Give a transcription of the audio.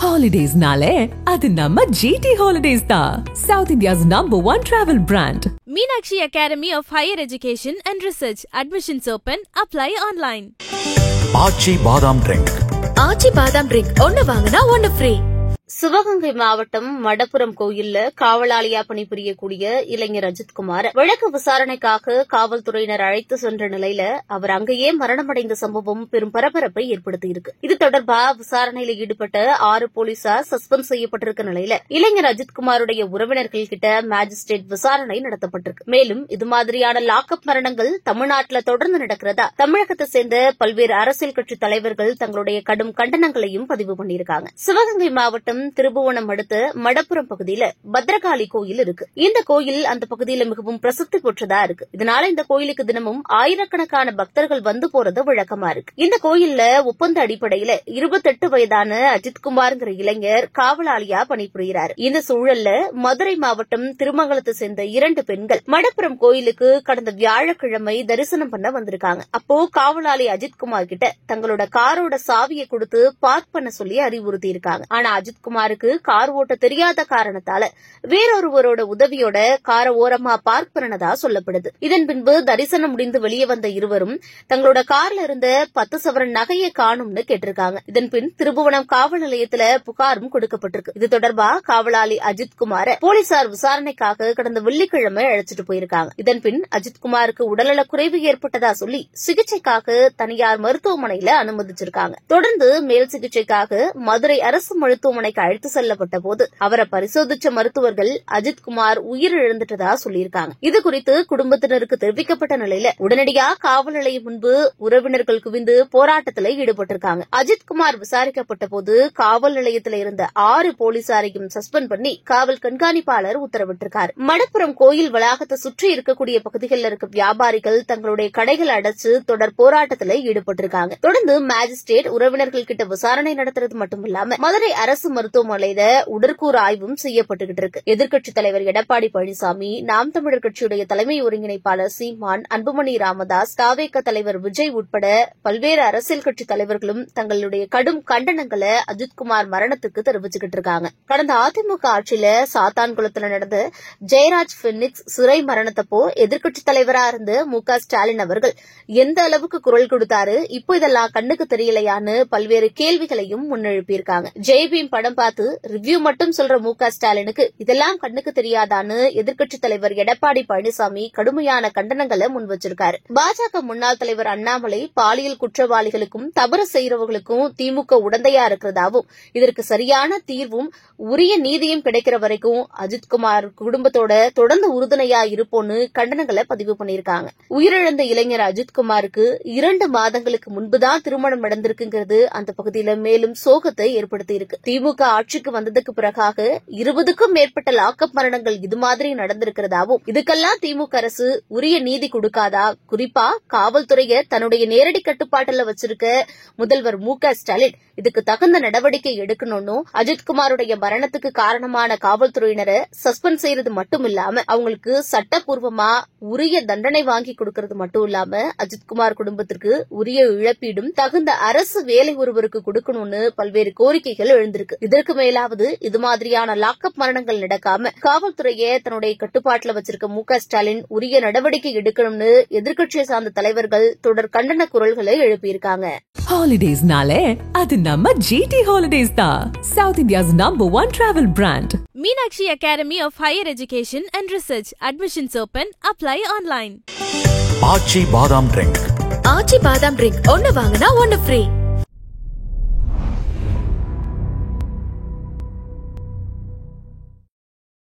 Holidays-nale, அது நம்ம GT Holidays தான். South India's #1 travel brand. Meenakshi Academy of Higher Education and Research. Admissions open. Apply online. ஆச்சி பாதாம் drink. ஆச்சி பாதாம் drink ஒன்னு வாங்கினா ஒன்னு ஃப்ரீ. சிவகங்கை மாவட்டம் மடப்புரம் கோயில்ல காவலாளியா பணிபுரியக்கூடிய இளைஞர் அஜித்குமார் வழக்கு விசாரணைக்காக காவல்துறையினர் அழைத்து சென்ற நிலையில அவர் அங்கேயே மரணமடைந்த சம்பவம் பெரும் பரபரப்பை ஏற்படுத்தியிருக்கு. இது தொடர்பா விசாரணையில் ஈடுபட்ட 6 போலீசார் சஸ்பெண்ட் செய்யப்பட்டிருக்க நிலையில இளைஞர் அஜித்குமாருடைய உறவினர்கள் கிட்ட மேஜிஸ்ட்ரேட் விசாரணை நடத்தப்பட்டிருக்கு. மேலும் இது மாதிரியான லாக்அப் மரணங்கள் தமிழ்நாட்டில் தொடர்ந்து நடக்கிறதா தமிழகத்தை சேர்ந்த பல்வேறு அரசியல் கட்சி தலைவர்கள் தங்களுடைய கடும் கண்டனங்களையும் பதிவு பண்ணியிருக்காங்க. சிவகங்கை மாவட்டம் திருபுவனம் அடுத்த மடப்புரம் பகுதியில பத்ரகாளி கோயில் இருக்கு. இந்த கோயில் அந்த பகுதியில மிகவும் பிரசித்தி பெற்றதா இருக்கு. இதனால இந்த கோயிலுக்கு தினமும் ஆயிரக்கணக்கான பக்தர்கள் வந்து போறது வழக்கமா இருக்கு. இந்த கோயில்ல ஒப்பந்த அடிப்படையில 28 வயதான அஜித்குமார்ங்கிற இளைஞர் காவலாளியா பணிபுரிகிறார். இந்த சூழல்ல மதுரை மாவட்டம் திருமங்கலத்தை சேர்ந்த 2 பெண்கள் மடப்புரம் கோயிலுக்கு கடந்த வியாழக்கிழமை தரிசனம் பண்ண வந்திருக்காங்க. அப்போ காவலாளி அஜித்குமார் கிட்ட தங்களோட காரோட சாவியை கொடுத்து பார்க் பண்ண சொல்லி அறிவுறுத்தி இருக்காங்க. ஆனா அஜித்குமாருக்கு கார் ஓட்ட தெரியாத காரணத்தால வேறொருவரோட உதவியோட காரை ஓரமா பார்க் பண்ணதா சொல்லப்படுது. இதன் பின்பு தரிசனம் முடிந்து வெளியே வந்த இருவரும் தங்களோட கார்ல இருந்த 10 சவரன் நகையை காணும்னு கேட்டிருக்காங்க. இதன் பின் திருபுவனம் காவல் நிலையத்துல புகாரும் கொடுக்கப்பட்டிருக்கு. இது தொடர்பா காவலாளி அஜித்குமார போலீசார் விசாரணைக்காக கடந்த வெள்ளிக்கிழமை அழைச்சிட்டு போயிருக்காங்க. இதன் பின் அஜித்குமாருக்கு உடல்நலக் குறைவு ஏற்பட்டதா சொல்லி சிகிச்சைக்காக தனியார் மருத்துவமனையில அனுமதிச்சிருக்காங்க. தொடர்ந்து மேல் சிகிச்சைக்காக மதுரை அரசு மருத்துவமனைக்கு அழைத்து செல்லப்பட்ட போது அவரை பரிசோதிச்ச மருத்துவர்கள் அஜித்குமார் உயிரிழந்துட்டதா சொல்லியிருக்காங்க. இது குறித்து குடும்பத்தினருக்கு தெரிவிக்கப்பட்ட நிலையில உடனடியா காவல் நிலையம் முன்பு உறவினர்கள் குவிந்து போராட்டத்தில் ஈடுபட்டிருக்காங்க. அஜித்குமார் விசாரிக்கப்பட்ட போது காவல் நிலையத்தில் இருந்த 6 போலீசாரையும் சஸ்பெண்ட் பண்ணி காவல் கண்காணிப்பாளர் உத்தரவிட்டிருக்கார். மடப்புரம் கோயில் வளாகத்தை சுற்றி இருக்கக்கூடிய பகுதிகளில் இருக்க வியாபாரிகள் தங்களுடைய கடைகள் அடைச்சு தொடர் போராட்டத்தில் ஈடுபட்டிருக்காங்க. தொடர்ந்து மேஜிஸ்ட்ரேட் உறவினர்கள் கிட்ட விசாரணை நடத்துறது மட்டுமில்லாம மதுரை அரசு மருத்துவமனையில உடற்கூறு ஆய்வும் செய்யப்பட்டுகிட்டு இருக்கு. எதிர்க்கட்சித் தலைவர் எடப்பாடி பழனிசாமி, நாம் தமிழர் கட்சியுடைய தலைமை ஒருங்கிணைப்பாளர் சீமான், அன்புமணி ராமதாஸ், தாவேக தலைவர் விஜய் உட்பட பல்வேறு அரசியல் கட்சி தலைவர்களும் தங்களுடைய கடும் கண்டனங்களை அஜித்குமார் மரணத்துக்கு தெரிவிச்சுக்கிட்டு இருக்காங்க. கடந்த அதிமுக ஆட்சியில சாத்தான்குளத்துல நடந்த ஜெயராஜ் பினிக்ஸ் சிறை மரணத்தப்போ எதிர்க்கட்சித் தலைவரா இருந்த மு.க. ஸ்டாலின் அவர்கள் எந்த அளவுக்கு குரல் கொடுத்தாரு, இப்போ இதெல்லாம் கண்ணுக்கு தெரியலையான்னு பல்வேறு கேள்விகளையும் முன்னெழுப்பியிருக்காங்க. ஜெய்பீம் படம் பார்த்து ரிவ்யூ மட்டும் சொல்ற மு.க. ஸ்டாலினுக்கு இதெல்லாம் கண்ணுக்கு தெரியாதான்னு எதிர்க்கட்சித் தலைவர் எடப்பாடி பழனிசாமி கடுமையான கண்டனங்களை முன் வச்சிருக்காரு. பாஜக முன்னாள் தலைவர் அண்ணாமலை பாலியல் குற்றவாளிகளுக்கும் தவறு செய்யறவர்களுக்கும் திமுக உடந்தையா இருக்கிறதாவும் இதற்கு சரியான தீர்வும் உரிய நீதியும் கிடைக்கிற வரைக்கும் அஜித்குமார் குடும்பத்தோட தொடர்ந்து உறுதுணையா இருப்போன்னு கண்டனங்களை பதிவு பண்ணியிருக்காங்க. உயிரிழந்த இளைஞர் அஜித்குமாருக்கு 2 மாதங்களுக்கு முன்புதான் திருமணம் நடந்திருக்குங்கிறது அந்த பகுதியில மேலும் சோகத்தை ஏற்படுத்தி இருக்கு. திமுக ஆட்சிக்கு வந்ததுக்கு பிறகாக 20க்கும் மேற்பட்ட லாக்அப் மரணங்கள் இது மாதிரி நடந்திருக்கிறதாவும் இதுக்கெல்லாம் திமுக அரசு உரிய நீதி கொடுக்காதா, குறிப்பா காவல்துறையை தன்னுடைய நேரடி கட்டுப்பாட்டுல வச்சிருக்க முதல்வர் மு.க. ஸ்டாலின் இதுக்கு தகுந்த நடவடிக்கை எடுக்கணும்னு அஜித்குமாருடைய மரணத்துக்கு காரணமான காவல்துறையினரை சஸ்பெண்ட் செய்யறது மட்டும் இல்லாம அவங்களுக்கு சட்டப்பூர்வமா உரிய தண்டனை வாங்கி கொடுக்கறது மட்டும் இல்லாம அஜித்குமார் குடும்பத்திற்கு உரிய இழப்பீடும் தகுந்த அரசு வேலை ஒருவருக்கு கொடுக்கணும்னு பல்வேறு கோரிக்கைகள் எழுந்திருக்கு. இதற்கு மேலாவது இது மாதிரியான லாக்அப் மரணங்கள் நடக்காம காவல்துறையை தன்னுடைய கட்டுப்பாட்டுல வச்சிருக்க மு.க. ஸ்டாலின் உரிய நடவடிக்கை எடுக்கணும்னு எதிர்க்கட்சியை சார்ந்த தலைவர்கள் தொடர் கண்டன குரல்களை எழுப்பியிருக்காங்க. Holidays-nale, அது நம்ம GT Holidays தான். South India's #1 travel brand. Meenakshi Academy of Higher Education and Research. Admissions open. Apply online. ஆச்சி பாதாம் ட்ரிங்க். ஆச்சி பாதாம் ட்ரிங்க் ஒன்னு வாங்கினா ஒன்னு ஃப்ரீ.